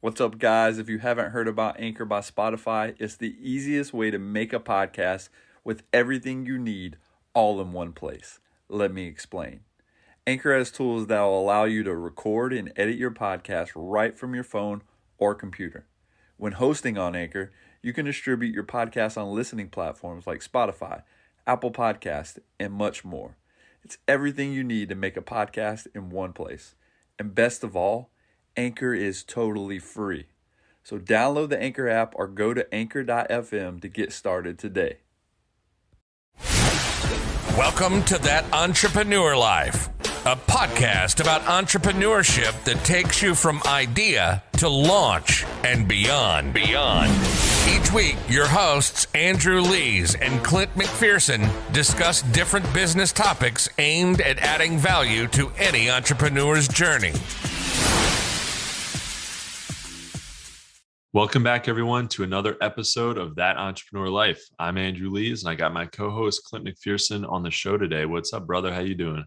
What's up, guys? If you haven't heard about Anchor by Spotify, it's the easiest way to make a podcast with everything you need all in one place. Let me explain. Anchor has tools that will allow you to record and edit your podcast right from your phone or computer. When hosting on Anchor, you can distribute your podcast on listening platforms like Spotify, Apple Podcasts, and much more. It's everything you need to make a podcast in one place. And best of all, Anchor is totally free. So download the Anchor app or go to anchor.fm to get started today. Welcome to That Entrepreneur Life, a podcast about entrepreneurship that takes you from idea to launch and beyond. Each week, your hosts, Andrew Lees and Clint McPherson, discuss different business topics aimed at adding value to any entrepreneur's journey. Welcome back, everyone, to another episode of That Entrepreneur Life. I'm Andrew Lees, and I got my co-host Clint McPherson on the show today. What's up, brother? How you doing?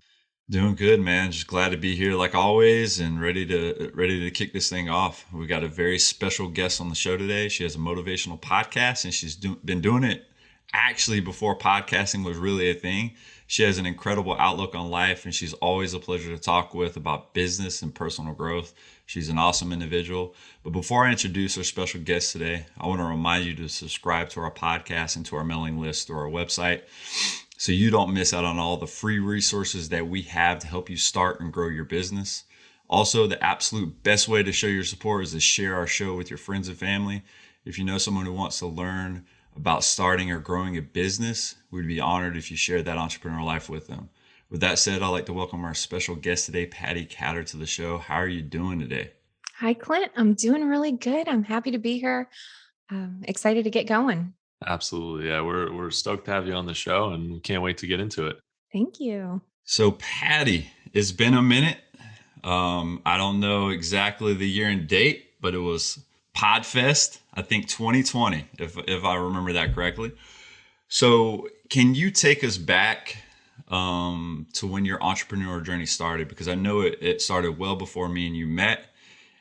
Doing good, man. Just glad to be here like always and ready to kick this thing off. We got a very special guest on the show today. She has a motivational podcast, and she's been doing it actually before podcasting was really a thing. She has an incredible outlook on life, and she's always a pleasure to talk with about business and personal growth. She's an awesome individual. But before I introduce our special guest today, I want to remind you to subscribe to our podcast and to our mailing list or our website so you don't miss out on all the free resources that we have to help you start and grow your business. Also, the absolute best way to show your support is to share our show with your friends and family. If you know someone who wants to learn about starting or growing a business, we'd be honored if you shared that entrepreneurial life with them. With that said, I'd like to welcome our special guest today, Patti Katter, to the show. How are you doing today? Hi, Clint. I'm doing really good. I'm happy to be here. Excited to get going. Absolutely. Yeah, we're stoked to have you on the show, and we can't wait to get into it. Thank you. So, Patti, it's been a minute. I don't know exactly the year and date, but it was PodFest, I think 2020, if I remember that correctly. So can you take us back to when your entrepreneurial journey started? Because I know it started well before me and you met,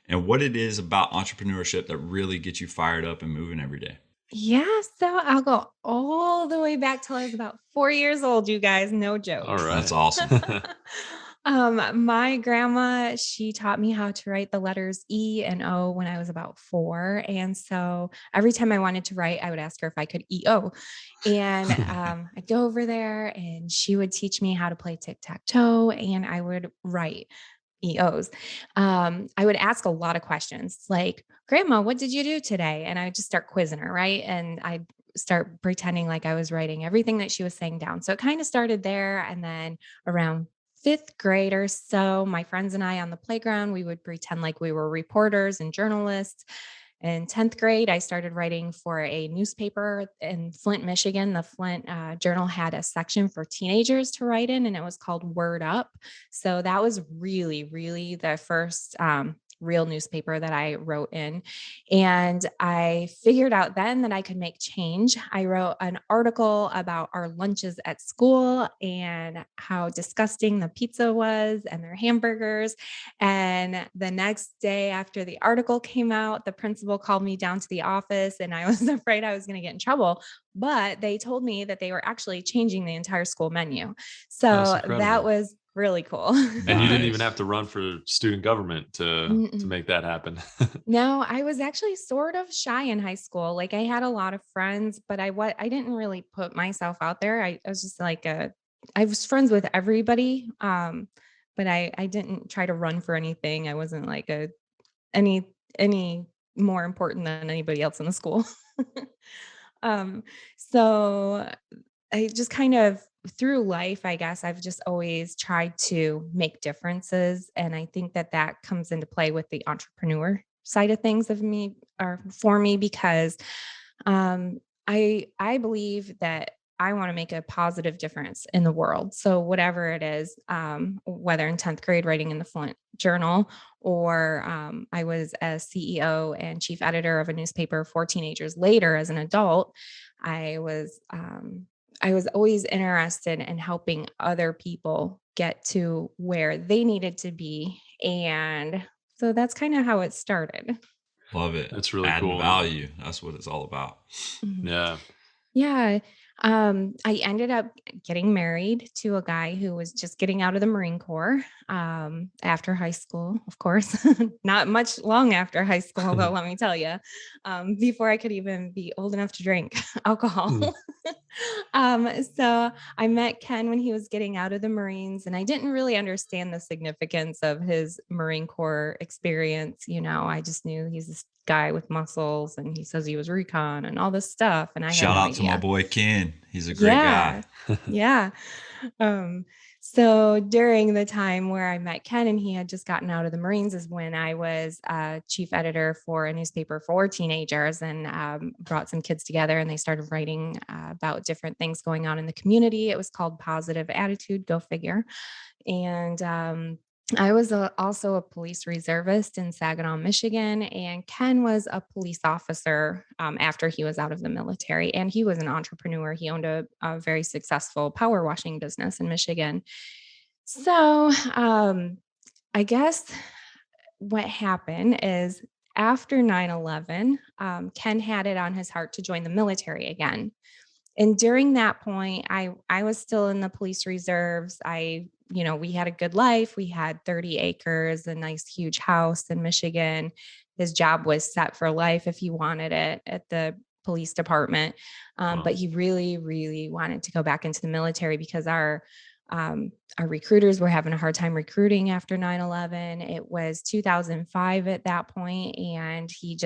and what it is about entrepreneurship that really gets you fired up and moving every day. Yeah, so I'll go all the way back till I was about 4 years old, you guys. No joke. All right. That's awesome. My grandma, she taught me how to write the letters E and O when I was about 4. And so every time I wanted to write, I would ask her if I could EO. And I'd go over there and she would teach me how to play tic-tac-toe, and I would write EOs. I would ask a lot of questions like, Grandma, what did you do today? And I would just start quizzing her, right? And I'd start pretending like I was writing everything that she was saying down. So it kind of started there. And then around 5th grade or so, my friends and I on the playground, we would pretend like we were reporters and journalists. In 10th grade, I started writing for a newspaper in Flint, Michigan. The Flint Journal had a section for teenagers to write in, and it was called Word Up. So that was really, really the first real newspaper that I wrote in. And I figured out then that I could make change. I wrote an article about our lunches at school and how disgusting the pizza was and their hamburgers. And the next day after the article came out, the principal called me down to the office, and I was afraid I was going to get in trouble. But they told me that they were actually changing the entire school menu. So that was really cool. And you didn't even have to run for student government to make that happen. No, I was actually sort of shy in high school. Like I had a lot of friends, but I didn't really put myself out there. I was just like I was friends with everybody. But I didn't try to run for anything. I wasn't like any more important than anybody else in the school. So I just kind of through life, I guess I've just always tried to make differences. And I think that comes into play with the entrepreneur side of things of me or for me, because I believe that I want to make a positive difference in the world. So whatever it is, whether in 10th grade writing in the Flint Journal, or I was a CEO and chief editor of a newspaper for teenagers later as an adult, I was always interested in helping other people get to where they needed to be. And so that's kind of how it started. Love it. That's really Adding cool. value. That's what it's all about. Mhm. Yeah. Yeah. I ended up getting married to a guy who was just getting out of the Marine Corps after high school, of course, not much long after high school, though, let me tell you, before I could even be old enough to drink alcohol. Mm. So I met Ken when he was getting out of the Marines, and I didn't really understand the significance of his Marine Corps experience. I just knew he's this guy with muscles and he says he was recon and all this stuff. And I had Shout no out to my idea. boy Ken. He's a great guy. Yeah. Yeah. Um, so during the time where I met Ken and he had just gotten out of the Marines is when I was chief editor for a newspaper for teenagers and brought some kids together and they started writing about different things going on in the community. It was called Positive Attitude, go figure. And I was also a police reservist in Saginaw, Michigan, and Ken was a police officer after he was out of the military, and he was an entrepreneur. He owned a very successful power washing business in Michigan. So I guess what happened is after 9/11, Ken had it on his heart to join the military again. And during that point, I was still in the police reserves. We had a good life. We had 30 acres, a nice huge house in Michigan. His job was set for life if he wanted it at the police department. Wow. But he really, really wanted to go back into the military because our recruiters were having a hard time recruiting after 9/11. It was 2005 at that point, and he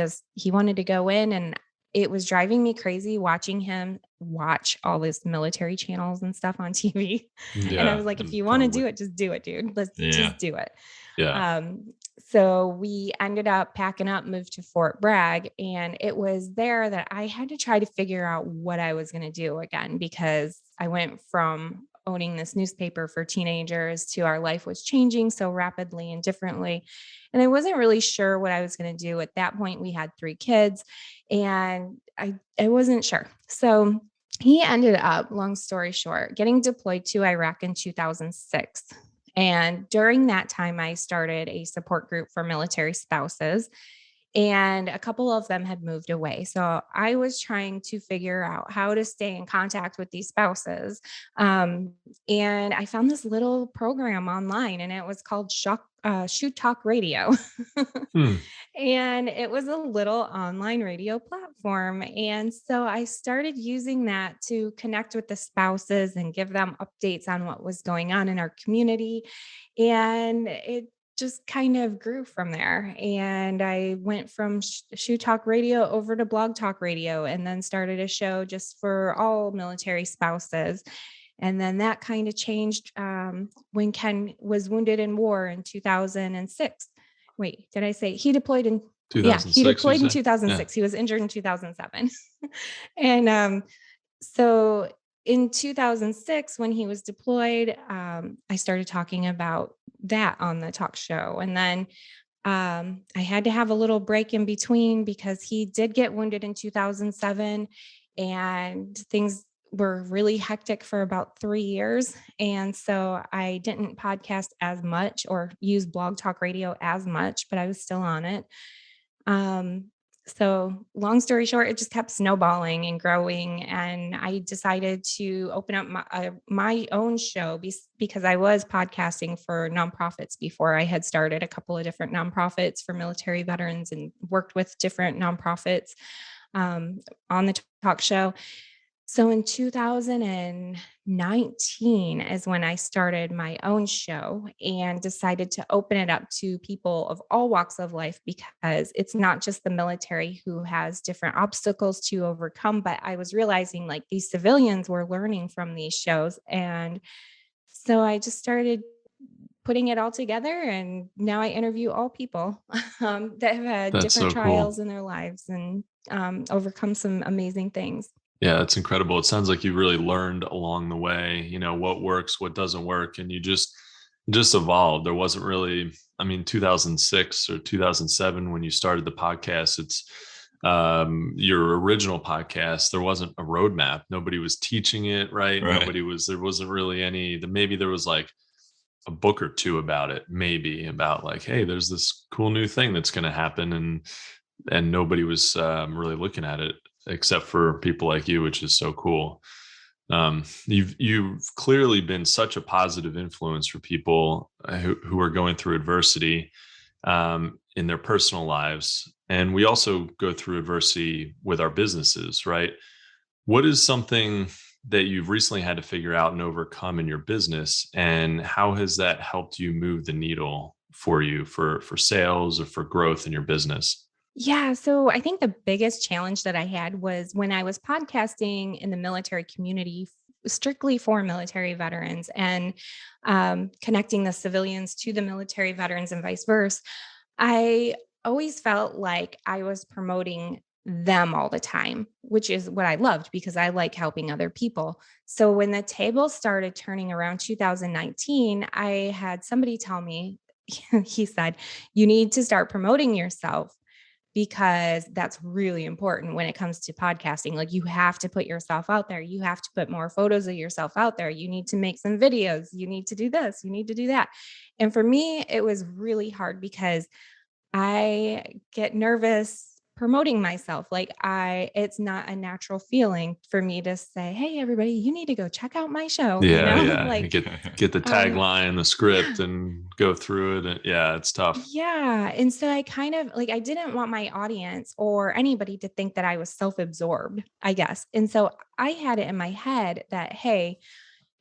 wanted to go in, and it was driving me crazy watching him watch all this military channels and stuff on TV. And I was like, if you want to do it, just do it, dude. Let's just do it. Yeah. So we ended up packing up, moved to Fort Bragg, and it was there that I had to try to figure out what I was going to do again, because I went from owning this newspaper for teenagers to our life was changing so rapidly and differently. And I wasn't really sure what I was going to do. At that point, we had 3 kids and I wasn't sure. So he ended up, long story short, getting deployed to Iraq in 2006. And during that time, I started a support group for military spouses. And a couple of them had moved away. So I was trying to figure out how to stay in contact with these spouses. And I found this little program online and it was called Shoot Talk Radio. And it was a little online radio platform. And so I started using that to connect with the spouses and give them updates on what was going on in our community. And it just kind of grew from there. And I went from Shoe Talk Radio over to Blog Talk Radio and then started a show just for all military spouses. And then that kind of changed when Ken was wounded in war in 2006. Wait, did I say he deployed in 2006? Yeah, he deployed in 2006. Yeah. He was injured in 2007. And so in 2006, when he was deployed, I started talking about that on the talk show. And then I had to have a little break in between because he did get wounded in 2007 and things were really hectic for about 3 years. And so I didn't podcast as much or use Blog Talk Radio as much, but I was still on it. So long story short, it just kept snowballing and growing. And I decided to open up my own show because I was podcasting for nonprofits before. I had started a couple of different nonprofits for military veterans and worked with different nonprofits on the talk show. So in 2019 is when I started my own show and decided to open it up to people of all walks of life, because it's not just the military who has different obstacles to overcome, but I was realizing like these civilians were learning from these shows. And so I just started putting it all together. And now I interview all people that have had That's different so trials cool. in their lives and overcome some amazing things. Yeah, that's incredible. It sounds like you really learned along the way, what works, what doesn't work, and you just evolved. There wasn't really, 2006 or 2007 when you started the podcast, it's your original podcast, there wasn't a roadmap. Nobody was teaching it, right? There wasn't really any, maybe there was like a book or two about it, maybe about like, hey, there's this cool new thing that's going to happen. And and nobody was really looking at it except for people like you, which is so cool. You've clearly been such a positive influence for people who are going through adversity in their personal lives. And we also go through adversity with our businesses, right? What is something that you've recently had to figure out and overcome in your business? And how has that helped you move the needle for you for sales or for growth in your business? Yeah. So I think the biggest challenge that I had was when I was podcasting in the military community, strictly for military veterans and connecting the civilians to the military veterans and vice versa. I always felt like I was promoting them all the time, which is what I loved because I like helping other people. So when the table started turning around 2019, I had somebody tell me, he said, you need to start promoting yourself because that's really important when it comes to podcasting. Like you have to put yourself out there. You have to put more photos of yourself out there. You need to make some videos. You need to do this. You need to do that. And for me, it was really hard because I get nervous promoting myself. It's not a natural feeling for me to say, hey, everybody, you need to go check out my show, Yeah. You like, get the um, tagline, the yeah. script, and go through it. And yeah, it's tough. Yeah. And so I kind of like, I didn't want my audience or anybody to think that I was self absorbed, I guess. And so I had it in my head that, hey,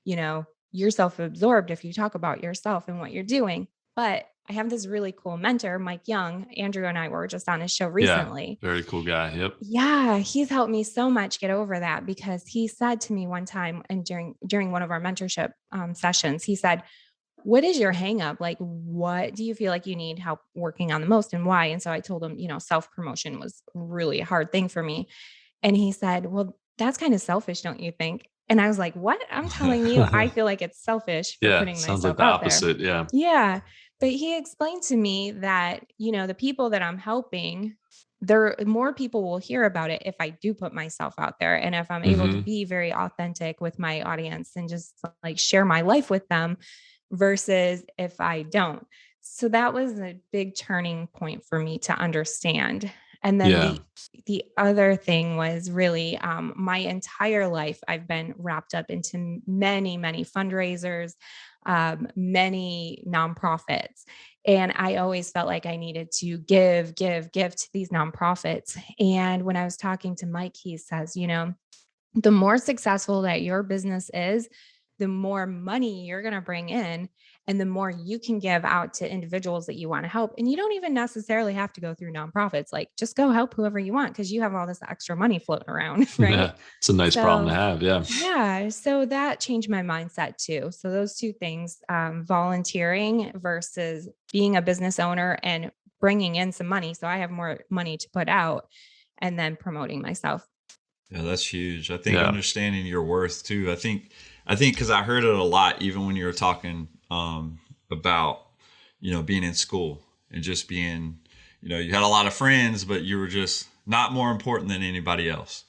you're self absorbed if you talk about yourself and what you're doing. But I have this really cool mentor, Mike Young. Andrew and I were just on his show Yeah. recently. Very cool guy. Yep. Yeah, he's helped me so much get over that because he said to me one time and during one of our mentorship sessions, he said, what is your hang up? Like, what do you feel like you need help working on the most and why? And so I told him, self promotion was really a hard thing for me. And he said, well, that's kind of selfish, don't you think? And I was like, what? I'm telling you, I feel like it's selfish for Yeah. putting Sounds like myself the out there. opposite. Yeah. Yeah. But he explained to me that, the people that I'm helping, more people will hear about it if I do put myself out there. And if I'm able to Hmm. be very authentic with my audience and just like share my life with them versus if I don't. So that was a big turning point for me to understand. And then Yeah. the other thing was really my entire life, I've been wrapped up into many fundraisers, many nonprofits. And I always felt like I needed to give to these nonprofits. And when I was talking to Mike, he says, the more successful that your business is, the more money you're going to bring in and the more you can give out to individuals that you want to help. And you don't even necessarily have to go through nonprofits. Like just go help whoever you want because you have all this extra money floating around, right? Yeah. It's a nice problem to So, have. Yeah. yeah, so that changed my mindset too. So those two things, volunteering versus being a business owner and bringing in some money so I have more money to put out and then promoting myself. Yeah, that's huge. I think Yeah. understanding your worth too. I think because I heard it a lot, even when you were talking about, being in school and just being, you had a lot of friends, but you were just not more important than anybody else.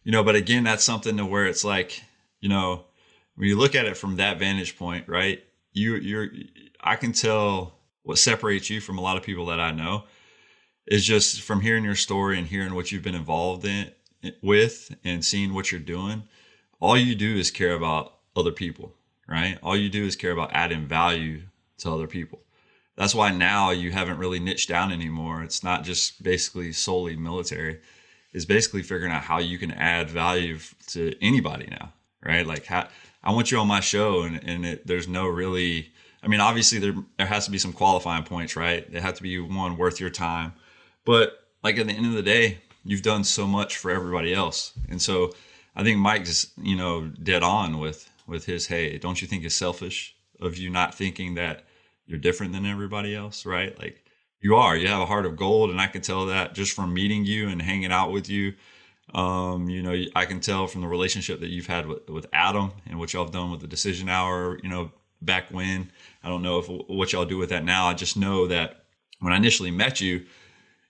But again, that's something to where it's like, when you look at it from that vantage point, right? I can tell what separates you from a lot of people that I know is just from hearing your story and hearing what you've been involved in with and seeing what you're doing. All you do is care about other people, right? All you do is care about adding value to other people. That's why now you haven't really niched down anymore. It's not just basically solely military. It's basically figuring out how you can add value to anybody now, right? Like how I want you on my show, there's no really. I mean, obviously there has to be some qualifying points, right? They have to be one worth your time, but like at the end of the day, you've done so much for everybody else, and so I think Mike's dead on with his, hey, don't you think it's selfish of you not thinking that you're different than everybody else, right? Like you have a heart of gold, and I can tell that just from meeting you and hanging out with you. I can tell from the relationship that you've had with Adam and what y'all have done with the decision hour, back when. I don't know if what y'all do with that now. I just know that when I initially met you,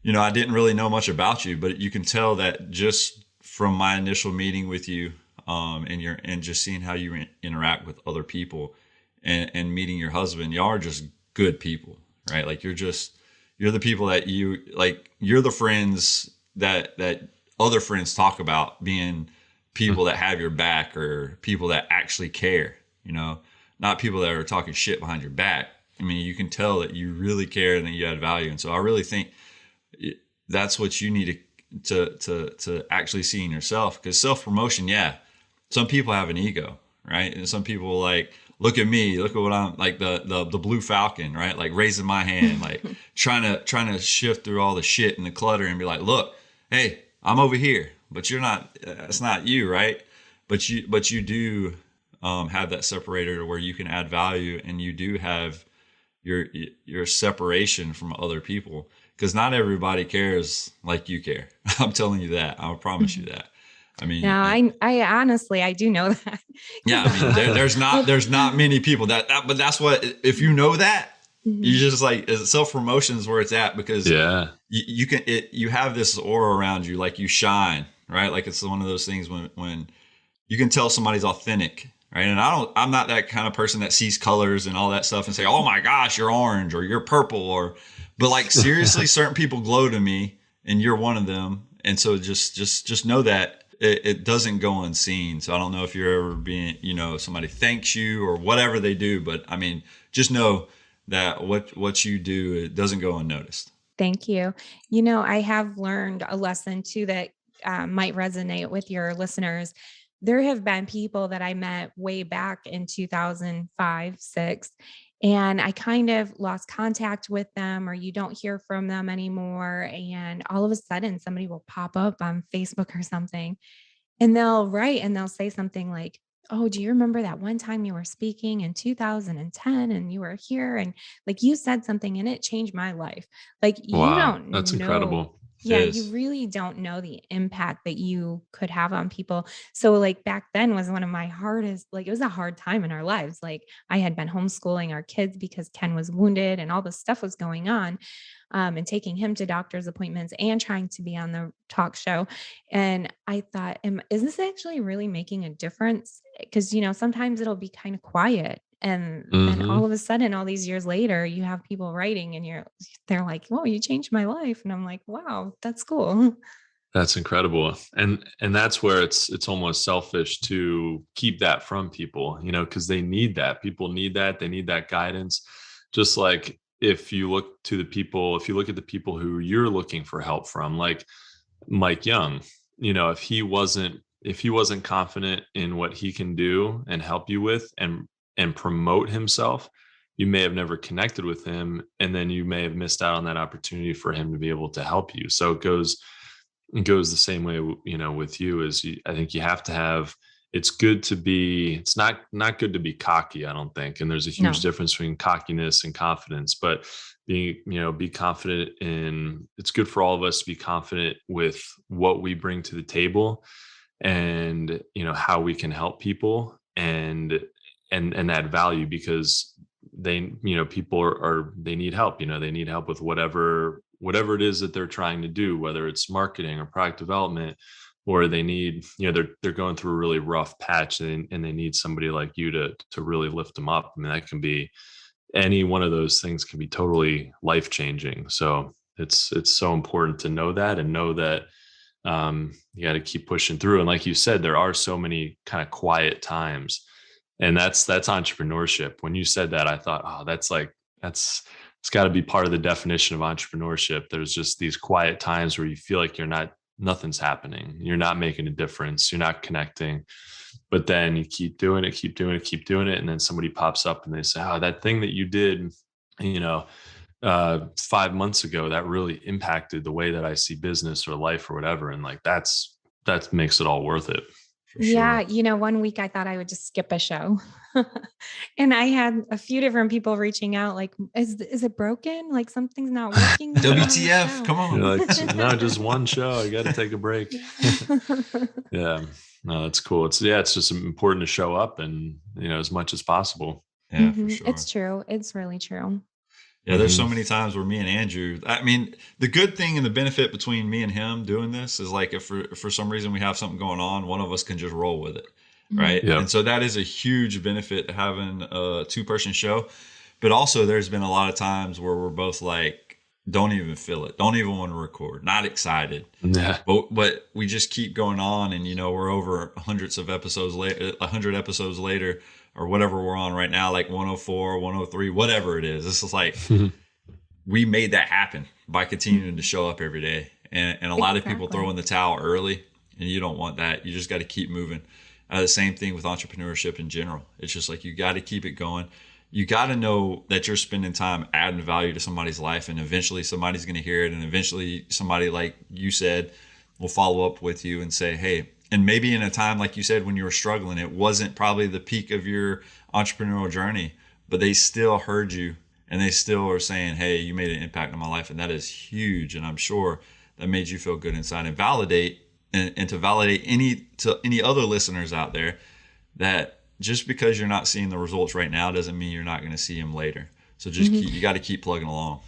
I didn't really know much about you, but you can tell that just from my initial meeting with you, and just seeing how you interact with other people and meeting your husband, y'all are just good people, right? Like you're the people that you like, you're the friends that other friends talk about being people that have your back or people that actually care, not people that are talking shit behind your back. I mean, you can tell that you really care and that you add value. And so I really think that's what you need to actually see in yourself, because self-promotion, yeah, some people have an ego, right? And some people like, look at me, look at what I'm like, the blue falcon, right? Like raising my hand, like trying to shift through all the shit and the clutter and be like, look, hey, I'm over here, but you're not, it's not you, right? But you do have that separator to where you can add value, and you do have your separation from other people, because not everybody cares like you care. I'm telling you that. I promise you that. I mean, no, I honestly, I do know that. Yeah, I mean, there's not many people but that's what, if you know that, you just like, self promotion is where it's at, because you have this aura around you, like you shine, right? Like it's one of those things when you can tell somebody's authentic, right? And I'm not that kind of person that sees colors and all that stuff and say, oh my gosh, you're orange or you're purple, but like seriously, certain people glow to me, and you're one of them. And so just know that it doesn't go unseen. So I don't know if you're ever being, somebody thanks you or whatever they do, but I mean, just know that what you do, it doesn't go unnoticed. Thank you. I have learned a lesson too that might resonate with your listeners. There have been people that I met way back in 2005, 6, and I kind of lost contact with them, or you don't hear from them anymore. And all of a sudden somebody will pop up on Facebook or something, and they'll write and they'll say something like, oh, do you remember that one time you were speaking in 2010 and you were here and like you said something and it changed my life. Like you Wow, don't that's know. incredible. Yeah, you really don't know the impact that you could have on people. So like back then was one of my hardest, like it was a hard time in our lives. Like I had been homeschooling our kids because Ken was wounded and all this stuff was going on, and taking him to doctor's appointments and trying to be on the talk show. And I thought, is this actually really making a difference? Because, sometimes it'll be kind of quiet. And then all of a sudden, all these years later, you have people writing and they're like, "Whoa, you changed my life." And I'm like, wow, that's cool. That's incredible. And that's where it's almost selfish to keep that from people, because they need that. People need that. They need that guidance. Just like if you look at the people who you're looking for help from, like Mike Young, if he wasn't confident in what he can do and help you with and promote himself, you may have never connected with him, and then you may have missed out on that opportunity for him to be able to help you. So it goes the same way, with you. I think you have to have, it's not good to be cocky, I don't think. And there's a huge difference between cockiness and confidence, but be confident it's good for all of us to be confident with what we bring to the table, and, how we can help people and add value, because people they need help, they need help with whatever it is that they're trying to do, whether it's marketing or product development, or they need, they're going through a really rough patch, and they need somebody like you to really lift them up. I mean, that can be any one of those things, can be totally life-changing. So it's so important to know that, and know that you got to keep pushing through. And like you said, there are so many kind of quiet times, and that's entrepreneurship. When you said that, I thought, oh, it's got to be part of the definition of entrepreneurship. There's just these quiet times where you feel like nothing's happening. You're not making a difference. You're not connecting, but then you keep doing it. And then somebody pops up and they say, oh, that thing that you did, 5 months ago, that really impacted the way that I see business or life or whatever. And like, that makes it all worth it. Yeah. One week I thought I would just skip a show and I had a few different people reaching out like, is it broken? Like something's not working. WTF, come on. You're like, no, just one show. I got to take a break. Yeah. No, that's cool. It's just important to show up and, as much as possible. Yeah, for sure. It's true. It's really true. Yeah, there's so many times where me and Andrew, I mean, the good thing and the benefit between me and him doing this is like, if for some reason we have something going on, one of us can just roll with it. Right. Yep. And so that is a huge benefit, having a 2-person show. But also there's been a lot of times where we're both like don't even feel it. Don't even want to record. Not excited. Yeah. But we just keep going on, and we're over hundred episodes later, or whatever we're on right now, like 104, 103, whatever it is. This is like we made that happen by continuing to show up every day. And a lot of people throw in the towel early, and you don't want that. You just got to keep moving. The same thing with entrepreneurship in general. It's just like you got to keep it going. You got to know that you're spending time adding value to somebody's life, and eventually somebody's going to hear it, and eventually somebody, like you said, will follow up with you and say, hey, and maybe in a time like you said when you were struggling, it wasn't probably the peak of your entrepreneurial journey, but they still heard you, and they still are saying, hey, you made an impact on my life, and that is huge. And I'm sure that made you feel good inside, and validate and to validate any other listeners out there that just because you're not seeing the results right now doesn't mean you're not going to see them later. So just you got to keep plugging along.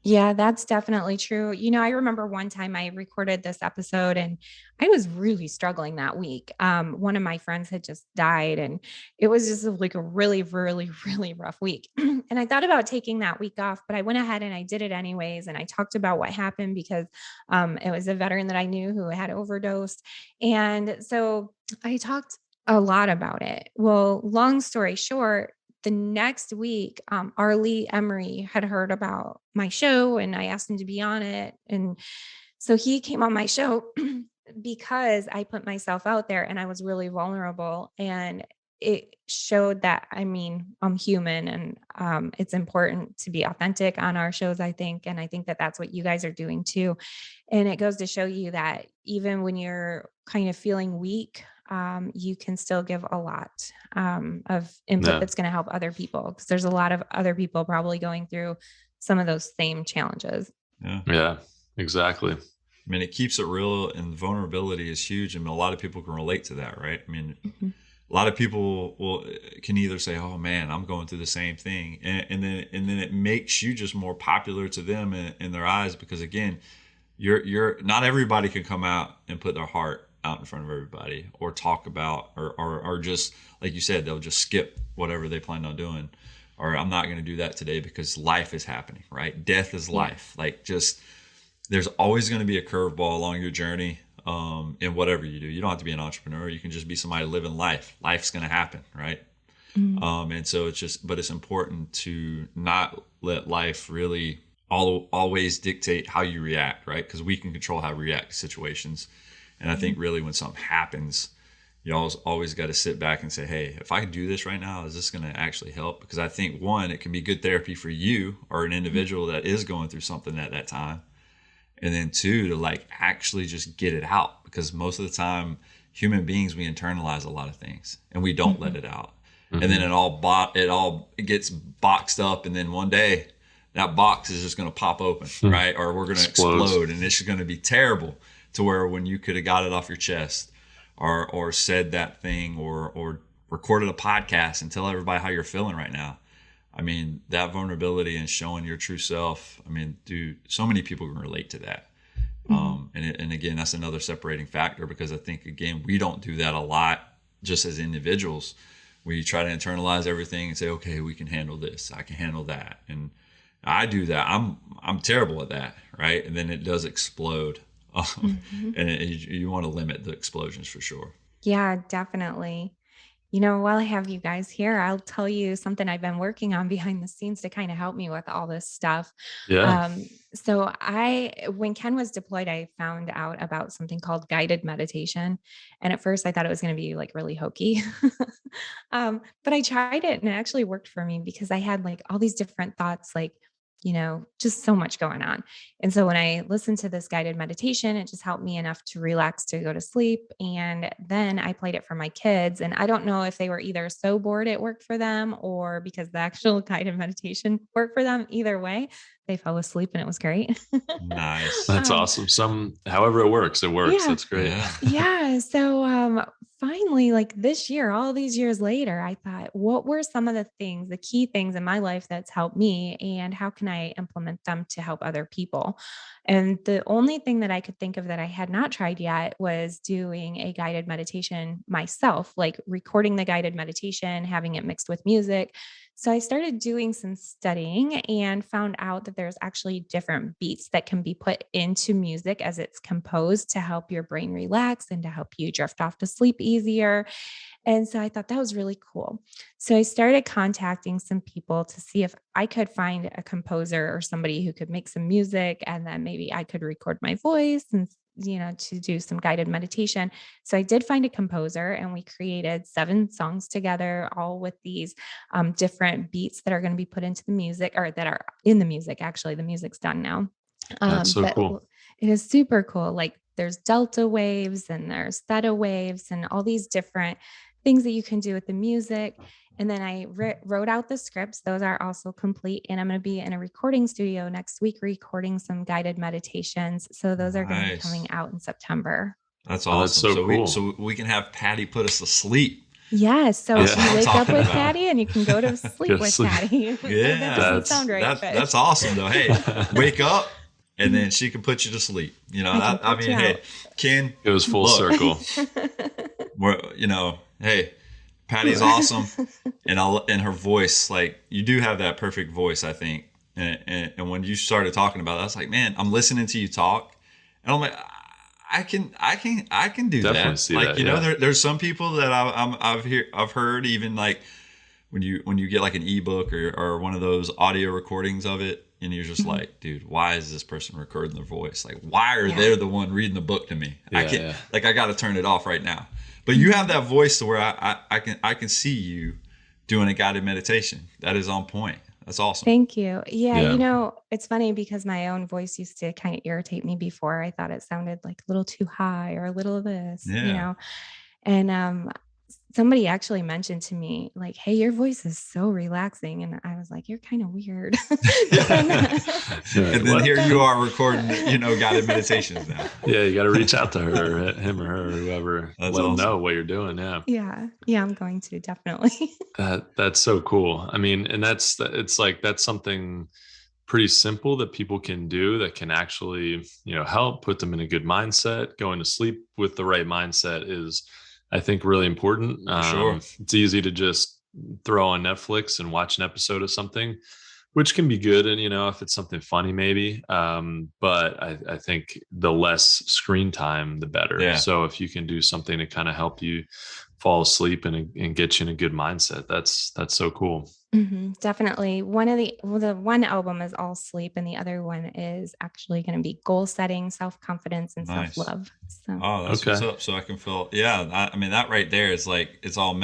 Yeah, that's definitely true. I remember one time I recorded this episode and I was really struggling that week. One of my friends had just died and it was just like a really, really, really rough week. And I thought about taking that week off, but I went ahead and I did it anyways. And I talked about what happened because it was a veteran that I knew who had overdosed. And so I talked a lot about it. Well, long story short, the next week, Arlie Emery had heard about my show and I asked him to be on it. And so he came on my show because I put myself out there and I was really vulnerable. And it showed that, I'm human and it's important to be authentic on our shows, I think. And I think that that's what you guys are doing too. And it goes to show you that even when you're kind of feeling weak, you can still give a lot of input that's going to help other people because there's a lot of other people probably going through some of those same challenges. Yeah, exactly. I mean, it keeps it real, and vulnerability is huge. I mean, a lot of people can relate to that, right? I mean, a lot of people can either say, "Oh man, I'm going through the same thing," and then it makes you just more popular to them in their eyes because again, you're not everybody can come out and put their heart out in front of everybody or talk about or just like you said, they'll just skip whatever they planned on doing, or I'm not going to do that today because life is happening, right? Death is life. Like just there's always going to be a curveball along your journey. In whatever you do, you don't have to be an entrepreneur. You can just be somebody living life. Life's going to happen, right? And so but it's important to not let life really always dictate how you react, right? Because we can control how we react to situations. And I think really when something happens, you always got to sit back and say, hey, if I can do this right now, is this going to actually help? Because I think one, it can be good therapy for you or an individual that is going through something at that time. And then two, to like actually just get it out, because most of the time human beings, we internalize a lot of things and we don't let it out. And then it gets boxed up. And then one day that box is just going to pop open, right? Or we're going to explode and it's going to be terrible to where when you could have got it off your chest or said that thing or recorded a podcast and tell everybody how you're feeling right now. I mean, that vulnerability and showing your true self, I mean, dude, so many people can relate to that. And again, that's another separating factor because I think, again, we don't do that a lot just as individuals. We try to internalize everything and say, okay, we can handle this. I can handle that. And I do that. I'm terrible at that, right? And then it does explode. And you want to limit the explosions for sure. Yeah, definitely. While I have you guys here, I'll tell you something I've been working on behind the scenes to kind of help me with all this stuff. Yeah. So when Ken was deployed, I found out about something called guided meditation. And at first I thought it was going to be like really hokey. But I tried it and it actually worked for me because I had like all these different thoughts, like, just so much going on. And so when I listened to this guided meditation, it just helped me enough to relax to go to sleep. And then I played it for my kids. And I don't know if they were either so bored it worked for them or because the actual guided meditation worked for them. Either way, they fell asleep and it was great. Nice. That's awesome. However it works, it works. Yeah. That's great. Yeah. So finally, like this year, all these years later, I thought, what were some of the key things in my life that's helped me and how can I implement them to help other people? And the only thing that I could think of that I had not tried yet was doing a guided meditation myself, like recording the guided meditation, having it mixed with music So I started doing some studying and found out that there's actually different beats that can be put into music as it's composed to help your brain relax and to help you drift off to sleep easier. And so I thought that was really cool. So I started contacting some people to see if I could find a composer or somebody who could make some music, and then maybe I could record my voice and to do some guided meditation. So I did find a composer and we created 7 songs together, all with these different beats that are going to be put into the music, or that are in the music. Actually, the music's done now. That's so But cool. it is super cool. Like there's delta waves and there's theta waves and all these different things that you can do with the music. And then I wrote out the scripts. Those are also complete. And I'm going to be in a recording studio next week, recording some guided meditations. So those are going to be Nice. coming out in September. That's Oh, that's awesome. so cool. So we can have Patti put us to sleep. Yes. So That's you what I'm wake up talking with about. Patty and you can go to sleep Go to with sleep. Patty. Yeah, That doesn't sound right. But that's awesome though. Hey, wake up and then she can put you to sleep. I put mean, you hey, out. Ken, Goes full look, circle. hey, Patty's awesome, and her voice, like you do have that perfect voice, I think. And when you started talking about it, I was like, man, I'm listening to you talk, and I'm like, I can do Definitely that. see Like that, yeah. there's some people that I've heard even like when you get like an ebook or one of those audio recordings of it, and you're just Mhm. like, dude, why is this person recording their voice? Like, why are Yeah. they the one reading the book to me? I Yeah, can't, yeah. like, I got to turn it off right now. But you have that voice to where I can see you doing a guided meditation. That is on point. That's awesome. Thank you. Yeah, Yeah. it's funny because my own voice used to kind of irritate me before. I thought it sounded like a little too high or a little this. Yeah. And somebody actually mentioned to me, like, hey, your voice is so relaxing. And I was like, you're kind of weird. But then, You're like, And then what? here you are recording, guided meditations now. Yeah, you got to reach out to her, him or her, or whoever. That's Let them awesome. know what you're doing. Yeah. yeah, I'm going to definitely. That's so cool. I mean, and it's like that's something pretty simple that people can do that can actually, help put them in a good mindset. Going to sleep with the right mindset is, I think, really important. For sure. It's easy to just throw on Netflix and watch an episode of something, which can be good. And, if it's something funny, maybe. But I think the less screen time, the better. Yeah. So if you can do something to kind of help you fall asleep and get you in a good mindset, that's so cool. Definitely. The one album is all sleep, and the other one is actually going to be goal setting, self confidence, and self Nice. love. So Oh, that's Okay. what's up. So I can feel, yeah. I mean, that right there is like, it's all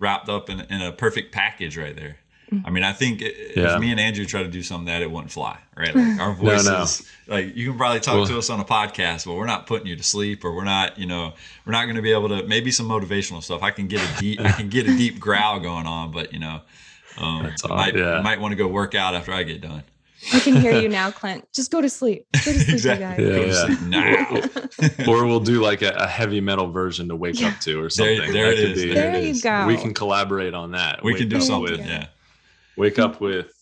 wrapped up in a perfect package right there. I mean, I think if Yeah. me and Andrew try to do something that, it wouldn't fly, right? Like our No. voices, like you can probably talk Well- to us on a podcast, but we're not putting you to sleep, or we're not going to be able to, maybe some motivational stuff. I can get a deep growl going on, but That's you all. might, Yeah. you might want to go work out after I get done. I can hear you now, Clint. Just go to sleep. Go to sleep, Exactly. you Yeah, Go to yeah. sleep now. Or we'll do like a heavy metal version to wake Yeah. up to or something. There That it could is. be- There There it you is. go. We can collaborate on that. We can do up something. with- Yeah. Wake up with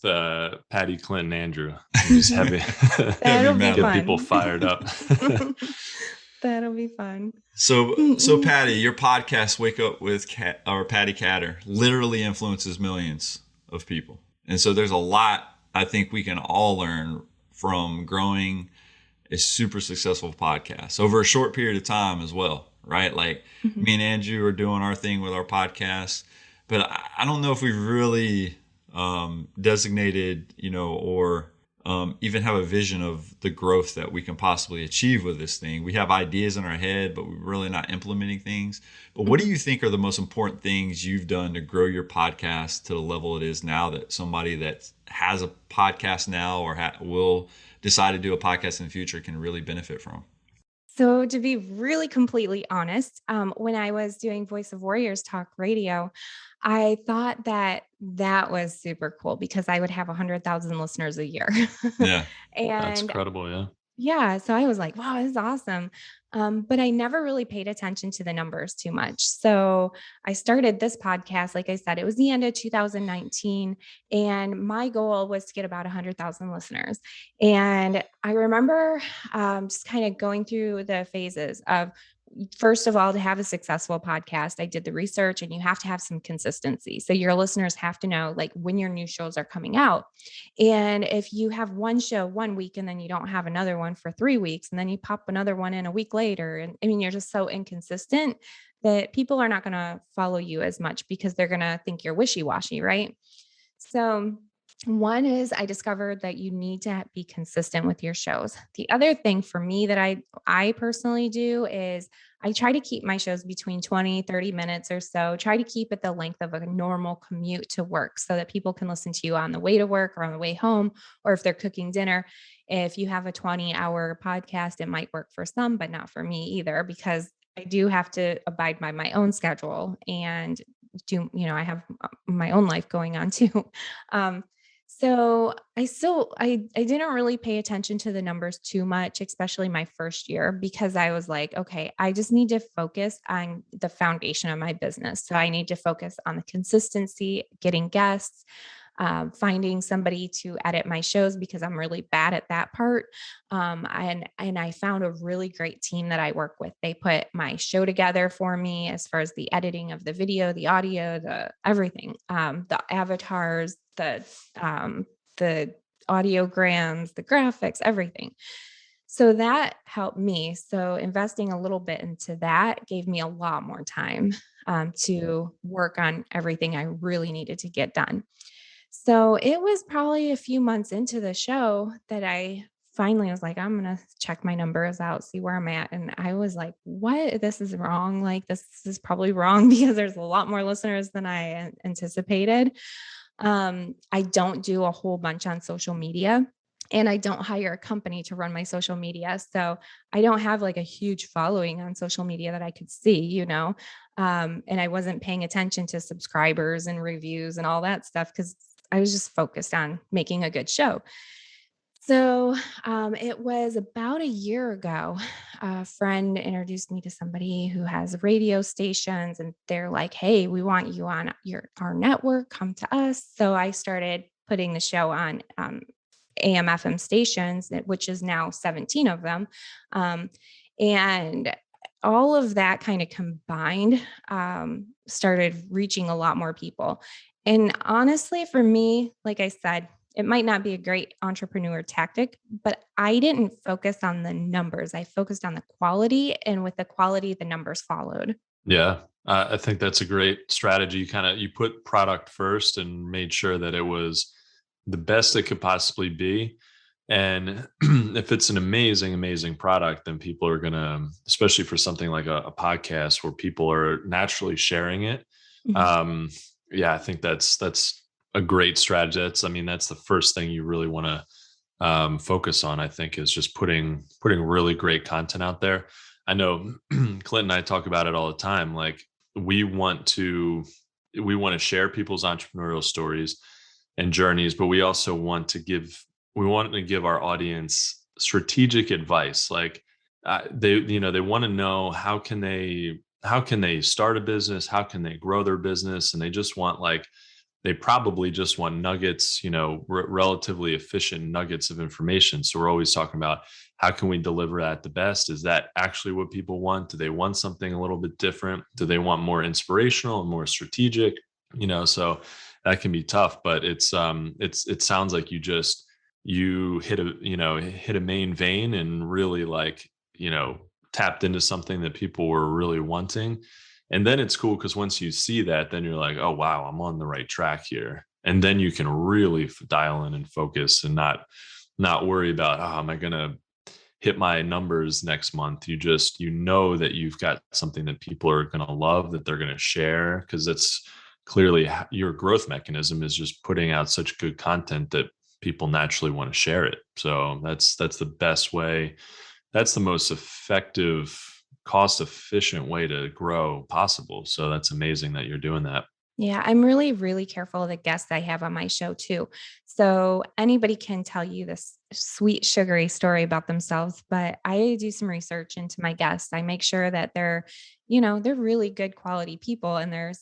Patti, Clint, and Andrew. Just heavy. That'll be metal. Get fun. people fired up. That'll be fun. So Patti, your podcast, Wake Up with Patti Katter, literally influences millions of people. And so there's a lot I think we can all learn from growing a super successful podcast over a short period of time as well, right? Like me and Andrew are doing our thing with our podcast, but I don't know if we've really designated, or even have a vision of the growth that we can possibly achieve with this thing. We have ideas in our head, but we're really not implementing things. But what do you think are the most important things you've done to grow your podcast to the level it is now, that somebody that has a podcast now or will decide to do a podcast in the future can really benefit from? So to be really completely honest, when I was doing Voice of Warriors talk radio, I thought that was super cool because I would have 100,000 listeners a year. Yeah. That's And incredible. Yeah. yeah, so I was like, wow, this is awesome. But I never really paid attention to the numbers too much. So I started this podcast, like I said, it was the end of 2019. And my goal was to get about 100,000 listeners. And I remember just kind of going through the phases of, first of all, to have a successful podcast, I did the research, and you have to have some consistency. So your listeners have to know like when your new shows are coming out. And if you have one show 1 week and then you don't have another one for 3 weeks, and then you pop another one in a week later, and I mean, you're just so inconsistent that people are not going to follow you as much because they're going to think you're wishy-washy, right? So one is I discovered that you need to be consistent with your shows. The other thing for me that I personally do is I try to keep my shows between 20, 30 minutes or so. Try to keep it the length of a normal commute to work so that people can listen to you on the way to work or on the way home, or if they're cooking dinner. If you have a 20-hour podcast, it might work for some, but not for me either, because I do have to abide by my own schedule and I have my own life going on too. Um, so I didn't really pay attention to the numbers too much, especially my first year, because I was like, okay, I just need to focus on the foundation of my business. So I need to focus on the consistency, getting guests, finding somebody to edit my shows because I'm really bad at that part. And I found a really great team that I work with. They put my show together for me as far as the editing of the video, the audio, the everything, the avatars, the audiograms, the graphics, everything. So that helped me. So investing a little bit into that gave me a lot more time to work on everything I really needed to get done. So it was probably a few months into the show that I finally was like, I'm going to check my numbers out, see where I'm at. And I was like, what? This is wrong. Like, this is probably wrong because there's a lot more listeners than I anticipated. I don't do a whole bunch on social media. And I don't hire a company to run my social media. So I don't have like a huge following on social media that I could see, and I wasn't paying attention to subscribers and reviews and all that stuff because I was just focused on making a good show. So it was about a year ago, a friend introduced me to somebody who has radio stations, and they're like, hey, we want you on our network, come to us. So I started putting the show on AM FM stations, which is now 17 of them. And all of that kind of combined started reaching a lot more people. And honestly, for me, like I said, it might not be a great entrepreneur tactic, but I didn't focus on the numbers. I focused on the quality, and with the quality, the numbers followed. Yeah, I think that's a great strategy. You put product first and made sure that it was the best it could possibly be. And if it's an amazing, amazing product, then people are gonna, especially for something like a podcast where people are naturally sharing it. Mhm. Um, yeah, I think that's a great strategy. That's the first thing you really want to focus on. I think is just putting really great content out there. I know Clint and I talk about it all the time. Like we want to share people's entrepreneurial stories and journeys, but we also want to give our audience strategic advice. Like they want to know how can they start a business, how can they grow their business, and they probably just want nuggets, relatively efficient nuggets of information. So we're always talking about how can we deliver that the best? Is that actually what people want? Do they want something a little bit different? Do they want more inspirational and more strategic? So that can be tough, but it sounds like you hit a main vein and really tapped into something that people were really wanting. And then it's cool because once you see that, then you're like, oh, wow, I'm on the right track here. And then you can really dial in and focus and not worry about, oh, am I going to hit my numbers next month? You know that you've got something that people are going to love, that they're going to share, because it's clearly your growth mechanism is just putting out such good content that people naturally want to share it. So that's the best way. That's the most effective, cost efficient way to grow possible. So that's amazing that you're doing that. Yeah, I'm really, really careful of the guests I have on my show too. So anybody can tell you this sweet, sugary story about themselves, but I do some research into my guests. I make sure that they're really good quality people, and they're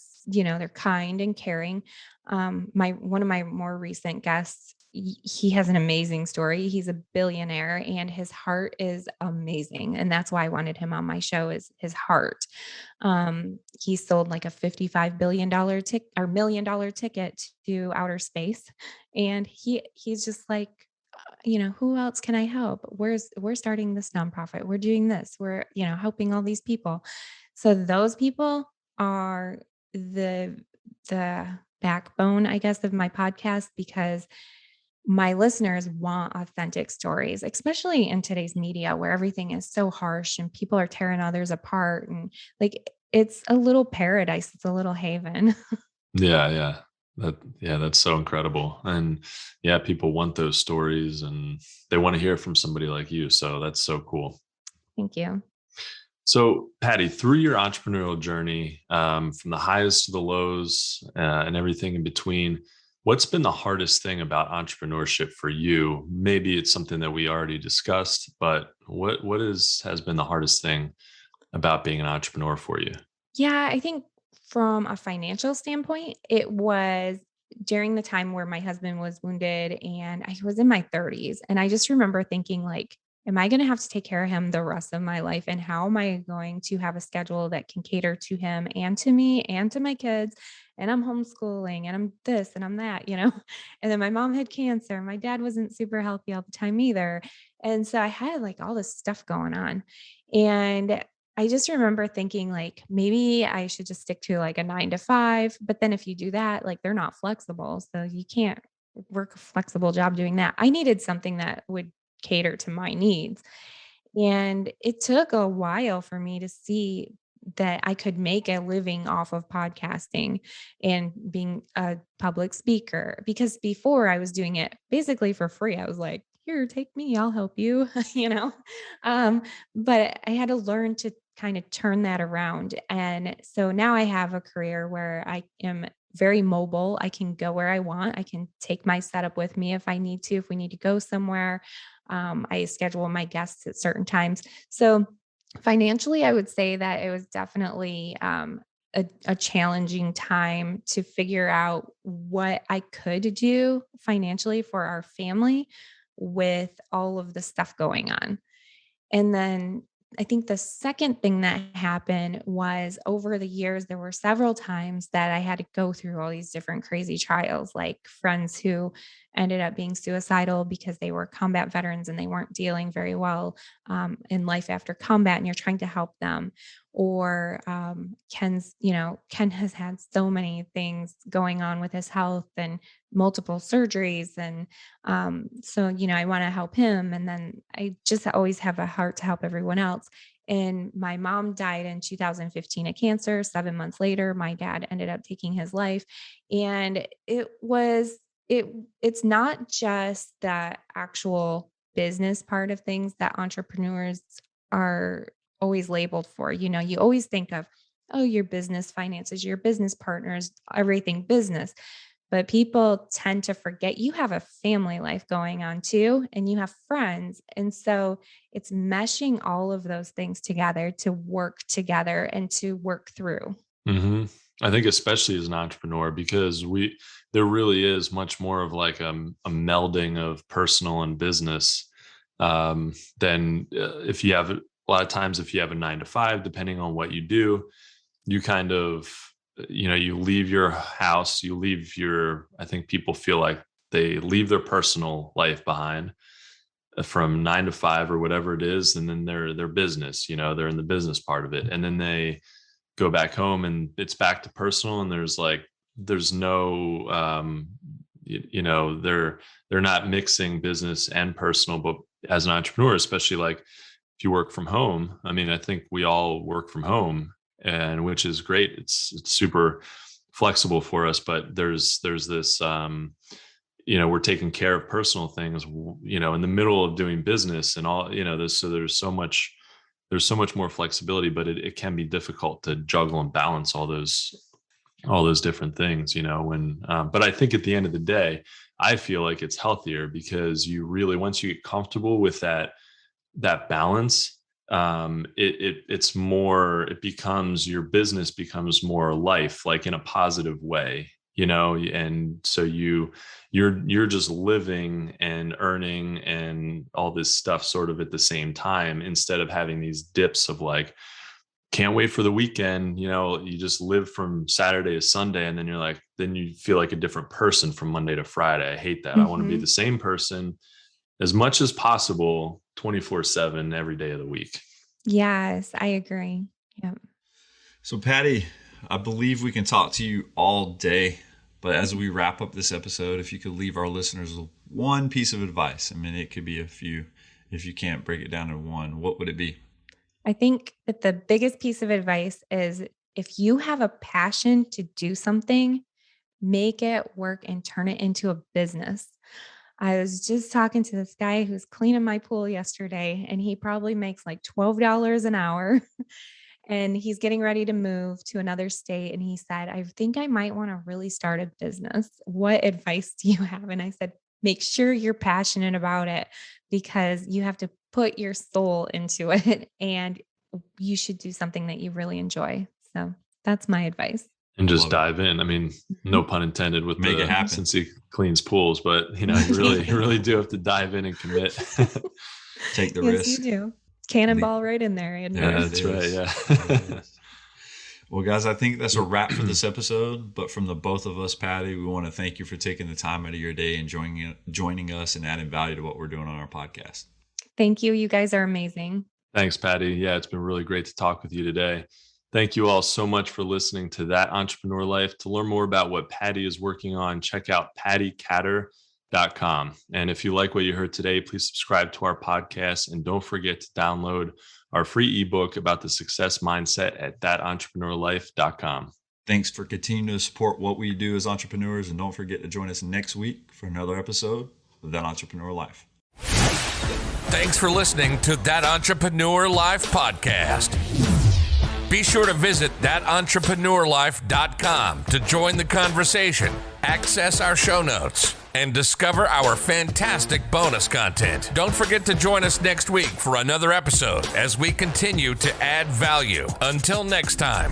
kind and caring. One of my more recent guests, he has an amazing story. He's a billionaire and his heart is amazing. And that's why I wanted him on my show, is his heart. He sold like a $55 billion ticket or $1 million ticket to outer space. And he's just like, who else can I help? We're starting this nonprofit. We're doing this. We're, helping all these people. So those people are the backbone, I guess, of my podcast, because my listeners want authentic stories, especially in today's media where everything is so harsh and people are tearing others apart. And like, it's a little paradise. It's a little haven. Yeah, yeah. That's so incredible. And yeah, people want those stories and they want to hear from somebody like you. So that's so cool. Thank you. So, Patti, through your entrepreneurial journey, from the highs to the lows, and everything in between, what's been the hardest thing about entrepreneurship for you? Maybe it's something that we already discussed, but has been the hardest thing about being an entrepreneur for you? Yeah, I think from a financial standpoint, it was during the time where my husband was wounded and I was in my 30s. And I just remember thinking, like, am I going to have to take care of him the rest of my life? And how am I going to have a schedule that can cater to him and to me and to my kids? And I'm homeschooling and I'm this and I'm that. And then my mom had cancer. My dad wasn't super healthy all the time either. And so I had like all this stuff going on. And I just remember thinking, like, maybe I should just stick to like a 9 to 5. But then if you do that, like, they're not flexible. So you can't work a flexible job doing that. I needed something that would cater to my needs. And it took a while for me to see that I could make a living off of podcasting and being a public speaker, because before I was doing it basically for free. I was like, here, take me, I'll help you, you know? Um, but I had to learn to kind of turn that around. And so now I have a career where I am very mobile. I can go where I want. I can take my setup with me if I need to, if we need to go somewhere. I schedule my guests at certain times. So financially, I would say that it was definitely a challenging time to figure out what I could do financially for our family with all of the stuff going on. And then I think the second thing that happened was, over the years, there were several times that I had to go through all these different crazy trials, like friends who ended up being suicidal because they were combat veterans and they weren't dealing very well in life after combat, and you're trying to help them. Or Ken has had so many things going on with his health and multiple surgeries. And I want to help him. And then I just always have a heart to help everyone else. And my mom died in 2015 of cancer. 7 months later, my dad ended up taking his life. And it's not just the actual business part of things that entrepreneurs are always labeled for. You always think of, oh, your business finances, your business partners, everything business. But people tend to forget you have a family life going on too, and you have friends. And so it's meshing all of those things together to work together and to work through. Hmm. I think especially as an entrepreneur, because there really is much more of like a melding of personal and business, than if you have a lot of times, if you have a 9 to 5, depending on what you do, you kind of, you leave your house, I think people feel like they leave their personal life behind from 9 to 5 or whatever it is. And then their business, they're in the business part of it. And then they go back home and it's back to personal. And there's no, they're not mixing business and personal. But as an entrepreneur, especially like if you work from home, I mean, I think we all work from home, and which is great. It's super flexible for us, but there's this, we're taking care of personal things, in the middle of doing business and all, so there's so much more flexibility, but it can be difficult to juggle and balance all those different things, but I think at the end of the day, I feel like it's healthier because you really, once you get comfortable with that balance, it becomes, your business becomes more life, like in a positive way. and so you're just living and earning and all this stuff sort of at the same time, instead of having these dips of like, can't wait for the weekend. You just live from Saturday to Sunday, and then then you feel like a different person from Monday to Friday. I hate that. I want to be the same person as much as possible, 24/7, every day of the week. Yes, I agree. Yep. So Patti, I believe we can talk to you all day, but as we wrap up this episode, if you could leave our listeners with one piece of advice, I mean, it could be a few, if you can't break it down to one, what would it be? I think that the biggest piece of advice is, if you have a passion to do something, make it work and turn it into a business. I was just talking to this guy who's cleaning my pool yesterday, and he probably makes like $12 an hour. And he's getting ready to move to another state. And he said, I think I might want to really start a business. What advice do you have? And I said, make sure you're passionate about it, because you have to put your soul into it, and you should do something that you really enjoy. So that's my advice. And just dive in. I mean, no pun intended with Make it happen. Since he cleans pools, but you really do have to dive in and commit. Take the Yes, risk. you do. Cannonball right in there. Yeah, that's right. Yeah. Well, guys, I think that's a wrap for this episode. But from the both of us, Patti, we want to thank you for taking the time out of your day and joining us and adding value to what we're doing on our podcast. Thank you. You guys are amazing. Thanks, Patti. Yeah, it's been really great to talk with you today. Thank you all so much for listening to That Entrepreneur Life. To learn more about what Patti is working on, check out PattiKatter.com. And if you like what you heard today, please subscribe to our podcast, and don't forget to download our free ebook about the success mindset at ThatEntrepreneurLife.com. Thanks for continuing to support what we do as entrepreneurs, and don't forget to join us next week for another episode of That Entrepreneur Life. Thanks for listening to That Entrepreneur Life podcast. Be sure to visit ThatEntrepreneurLife.com to join the conversation, access our show notes, and discover our fantastic bonus content. Don't forget to join us next week for another episode as we continue to add value. Until next time.